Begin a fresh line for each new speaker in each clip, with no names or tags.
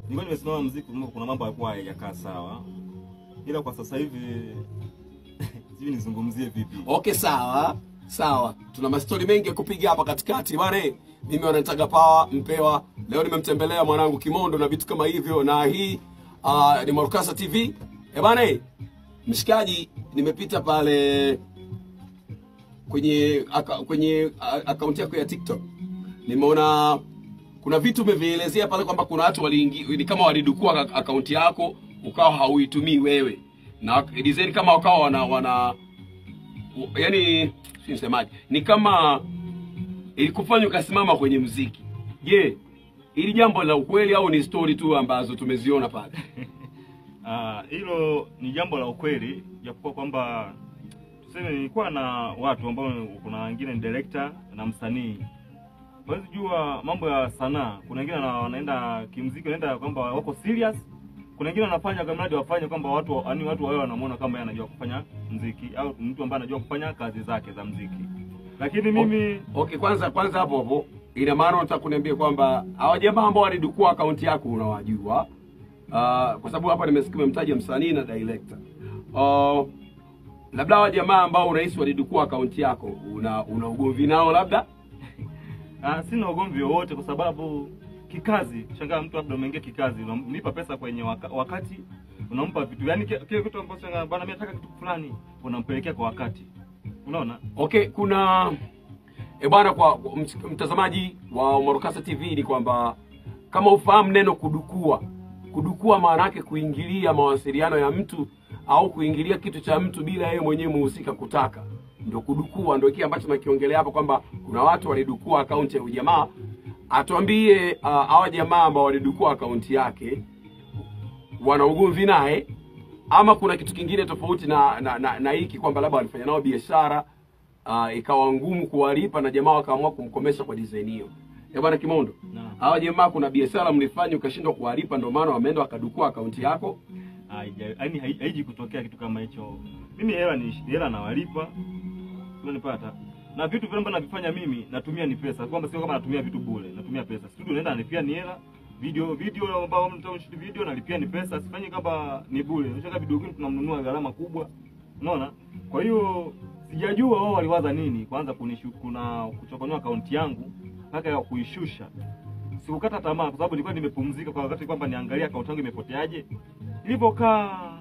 nilikuwa nimesimama muziki, kuna mambo yalikuwa hayajakaa sawa. Ila kwa sasa hivi sijui nizungumzie vipi.
Okay, sawa. Sawa. Tuna mastori mengi ya kupiga hapa katikati. Bwana, mimi wananitaga Power Mpewa. Leo nimemtembelea mwanangu Kimondo na vitu kama hivyo, na hii ni Morukasa TV. Bwana, mshikaji, nimepita pale kwenye akaunti yako ya TikTok. Nimeona kuna vitu umevielezea pale kwamba kuna watu waliingia, ni kama walidukua akaunti yako ukawa hauitumii wewe. Na design kama wakawa wana yani sinisemaje, ni kama ilikufanya ukasimama kwenye muziki. Je, ili jambo la ukweli au ni story tu ambazo tumeziona pale?
Hilo ni jambo la ukweli, japokuwa kwamba tuseme nilikuwa na watu ambao kuna wengine ni director na msanii. Basi jua mambo ya sanaa, kuna wengine wanaenda kimuziki, wanaenda kwamba wako serious. Kuna wengine wanafanya kama mradi wafanye kwamba watu wao wanamuona kama yeye anajua kufanya muziki au mtu ambaye anajua kufanya kazi zake za muziki. Lakini mimi
okay, kwanza hapo ina maana unataka kuniambia kwamba hao jamaa ambao walidukua akaunti yako unawajua? Kwa sababu hapa nimesikia mtaja msanii na director. Labda hao jamaa ambao unahisi walidukua akaunti yako una ugomvi nao labda?
Sina ugomvi wowote, kwa sababu kikazi, shangaa mtu labda umeingia kikazi, unamlipa pesa kwenye wakati, unampa vitu, yani kile kitu ambacho shangaa bana mimi nataka kitu fulani, unampelekea kwa wakati. Unaona?
Okay, kuna bwana, kwa mtazamaji wa Morukasa TV ni kwamba kama ufahamu neno kudukua maana yake kuingilia mawasiliano ya mtu au kuingilia kitu cha mtu bila yeye mwenyewe muhusika kutaka. Ndio kudukua, ndio kile ambacho tunakiongelea hapa kwamba kuna watu walidukua akaunti ya jamaa. Atuambie hawa jamaa ambao walidukua akaunti yake wana ugomvi naye ama kuna kitu kingine tofauti na hiki kwamba labda walifanya nao biashara ikawa ngumu kuwalipa na jamaa wakaamua kumkomesha kwa design hiyo. Bwana Kimondo, hawa jamaa kuna biashara mlifanya ukashindwa kuwalipa ndio maana wameenda wakadukua akaunti yako?
Yaani haiji kutokea kitu kama hicho. Mimi hela nawalipa. Unanipata? Na vitu vile ambavyo navifanya mimi natumia ni pesa. Kwamba sio kama natumia vitu bure, natumia pesa. Studio naenda nalipia ni hela. Video ambao mtu shoot video nalipia ni pesa. Sifanyi kama ni bure. Unataka video gani tunamnunua gharama kubwa. Unaona? Kwa hiyo sijajua wao waliwaza nini kwanza kuchokonyoa akaunti yangu mpaka ya kuishusha. Sikukata tamaa kwa sababu nilikuwa nimepumzika kwa wakati kwamba niangalia akaunti yangu imepoteaje. Nilipokaa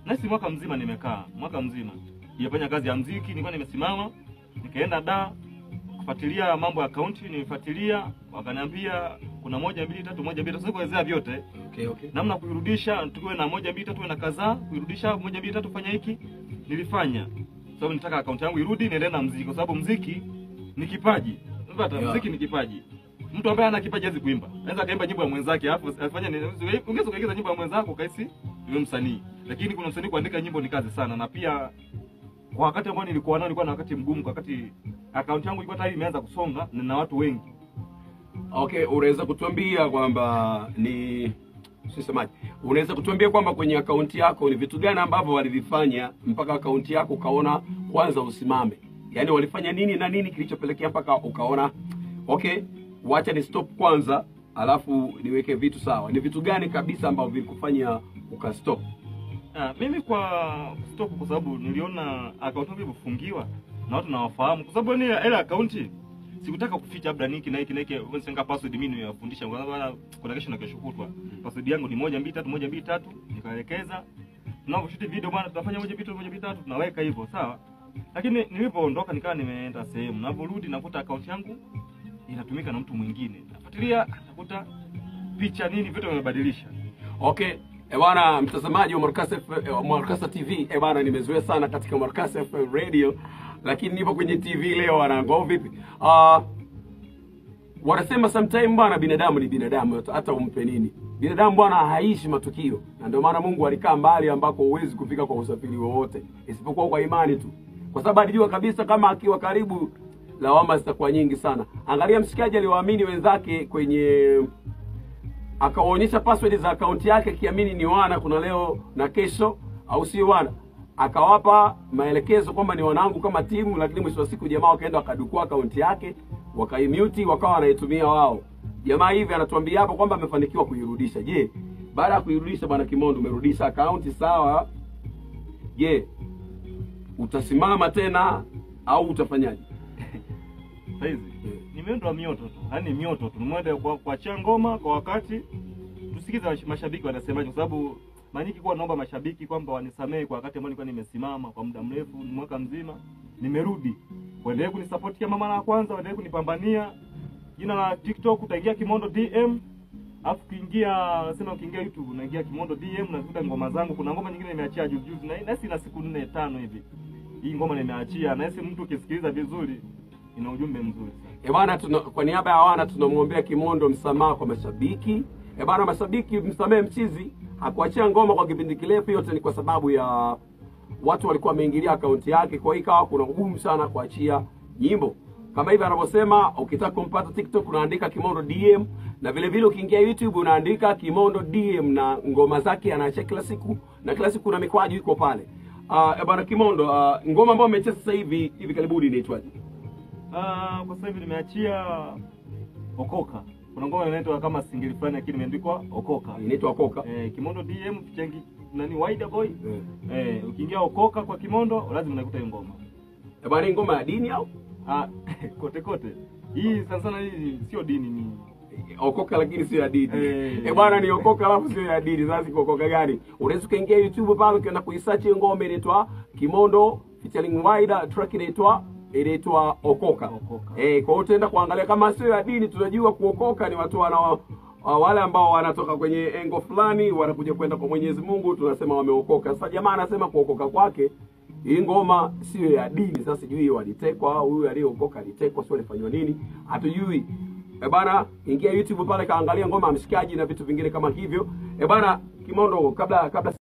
nasi mwaka mzima nimekaa, mwaka mzima. Nilifanya kazi ya muziki, nilikuwa nimesimama, nikaenda kufuatilia mambo ya akaunti, nilifuatilia, wakaniambia kuna 1 2 3 1 2 3, sio kuelezea vyote.
Okay.
Namna kuirudisha, tuwe na 1 2 3 na kadhaa, kuirudisha 1 2 3 fanya hiki. Nilifanya. Sababu nitaka akaunti yangu irudi niendelee na muziki kwa sababu muziki ni kipaji. Unapata? Muziki ni kipaji. Mtu ambaye ana kipaji hawezi kuimba. Anaweza kaimba nyimbo ya mwenzake alafu afanye nini? Ungeweza kuigiza nyimbo ya mwenzako kaisi yule msanii. Lakini kuna msanii kuandika nyimbo ni kazi sana, na pia kwa wakati ambao nilikuwa na wakati mgumu, kwa wakati akaunti yangu ilikuwa tayari imeanza kusonga na watu wengi.
Okay, unaweza kutuambia kwamba unaweza kutuambia kwamba kwenye akaunti yako ni vitu gani ambavyo walivifanya mpaka akaunti yako ukaona kwanza usimame? Yaani walifanya nini na nini kilichopelekea mpaka ukaona okay, wacha ni stop kwanza alafu niweke vitu sawa? Ni vitu gani kabisa ambavyo vilikufanya ukastop?
Mimi kwa stop kwa sababu niliona akaunti yangu imefungiwa na watu nawafahamu, kwa sababu ile akaunti sikutaka kuficha labda niki na hiki unasanga password mimi nimewafundisha kuna kesho na kesho kutwa. Password yangu ni 1 2 3 1 2 3, nikaelekeza tunaposhoot video bwana tutafanya 1 2 1 2 3, tunaweka hivyo sawa. Lakini nilipoondoka nikawa nimeenda sehemu, ninaporudi nakuta akaunti yangu inatumika na mtu mwingine. Nafuatilia nakuta picha nini vitu vimebadilisha.
Okay, bwana mtazamaji wa Morukasa TV, bwana nimezoea sana katika Morukasa FM Radio, lakini nipo kwenye TV leo wanangu vipi? Wanasema sometime bwana binadamu ni binadamu, hata umpe nini. Binadamu bwana haishi matukio. Na ndio maana Mungu alikaa mbali ambako huwezi kufika kwa usafiri wowote isipokuwa kwa imani tu. Kwa sababu alijua kabisa kama akiwa karibu lawama zitakuwa nyingi sana. Angalia mshikaji aliwaamini wenzake kwenye akaonyesha password za akaunti yake kiamini ni wana kuna leo na kesho au si wana. Akawapa maelekezo kwamba ni wanangu kama timu, lakini mwisho wa siku jamaa wakaenda wakadukua akaunti yake, wakaimute, wakawa wanaitumia wao. Jamaa hivi anatuambia hapo kwamba amefanikiwa kuirudisha. Je, baada ya kuirudisha bwana Kimondo umerudisha akaunti sawa? Je, utasimama tena au utafanyaje?
Saizi nimeenda mioto tu. Yaani mioto tu. Nimeenda kuachia ngoma kwa wakati. Tusikize mashabiki wanasemaje, kwa sababu maniki kwa naomba mashabiki kwamba wanisamee kwa wakati ambao nilikuwa nimesimama kwa muda mrefu, mwaka mzima. Nimerudi. Waendelee kunisupport kama mara ya kwanza, waendelee kunipambania. Jina la TikTok utaingia Kimondo DM. Alafu ukiingia YouTube unaingia Kimondo DM na kukuta ngoma zangu. Kuna ngoma nyingine nimeachia juzi na nasi na siku 4-5 hivi. Hii ngoma nimeachia na mtu ukisikiliza vizuri ina ujumbe mzuri sana.
Bwana kwa niaba ya wana tunamwombea Kimondo msamaha kwa mashabiki. Bwana mashabiki msamee mchizi, hakuachia ngoma kwa kipindi kirefu, yote ni kwa sababu ya watu walikuwa wameingilia akaunti yake, kwa hiyo ikawa kuna ugumu sana kuachia nyimbo. Kama hivi anavyosema, ukitaka kumpata TikTok unaandika Kimondo DM, na vile vile ukiingia YouTube unaandika Kimondo DM, na ngoma zake anaachia kila siku, na kila siku kuna mikwaju iko pale. Bwana Kimondo, ngoma ambayo umecheza sasa hivi karibuni inaitwaje?
Kwa sasa hivi nimeachia Okoka. Kuna ngoma inaitwa kama single fulani lakini imeandikwa Okoka.
Inaitwa Okoka.
Kimondo DM kichangi nani Wide Boy. Ukiingia Okoka kwa Kimondo lazima unakuta hiyo ngoma.
Bwana ngoma ya dini au?
Kote. Hii sana hii sio dini ni
Okoka lakini sio ya dini. Bwana ni Okoka alafu sio ya dini. Sasa iko Okoka gani? Unaweza kuingia YouTube pale ukienda kuisearch ngoma inaitwa Kimondo featuring Wide, track inaitwa Okoka. Kwa hiyo utaenda kuangalia kama sio ya dini. Tunajua kuokoka ni watu wale ambao wanatoka kwenye engo fulani wanakuja kwenda kwa Mwenyezi Mungu, tunasema wameokoka. Sasa jamaa anasema kuokoka kwake hii ngoma sio ya dini. Sasa sijui walitekwa au huyu aliyeokoka alitekwa, sio alifanywa nini, hatujui. Bana ingia YouTube pale kaangalia ngoma ya Mshikaji na vitu vingine kama hivyo. Bana Kimondo kabla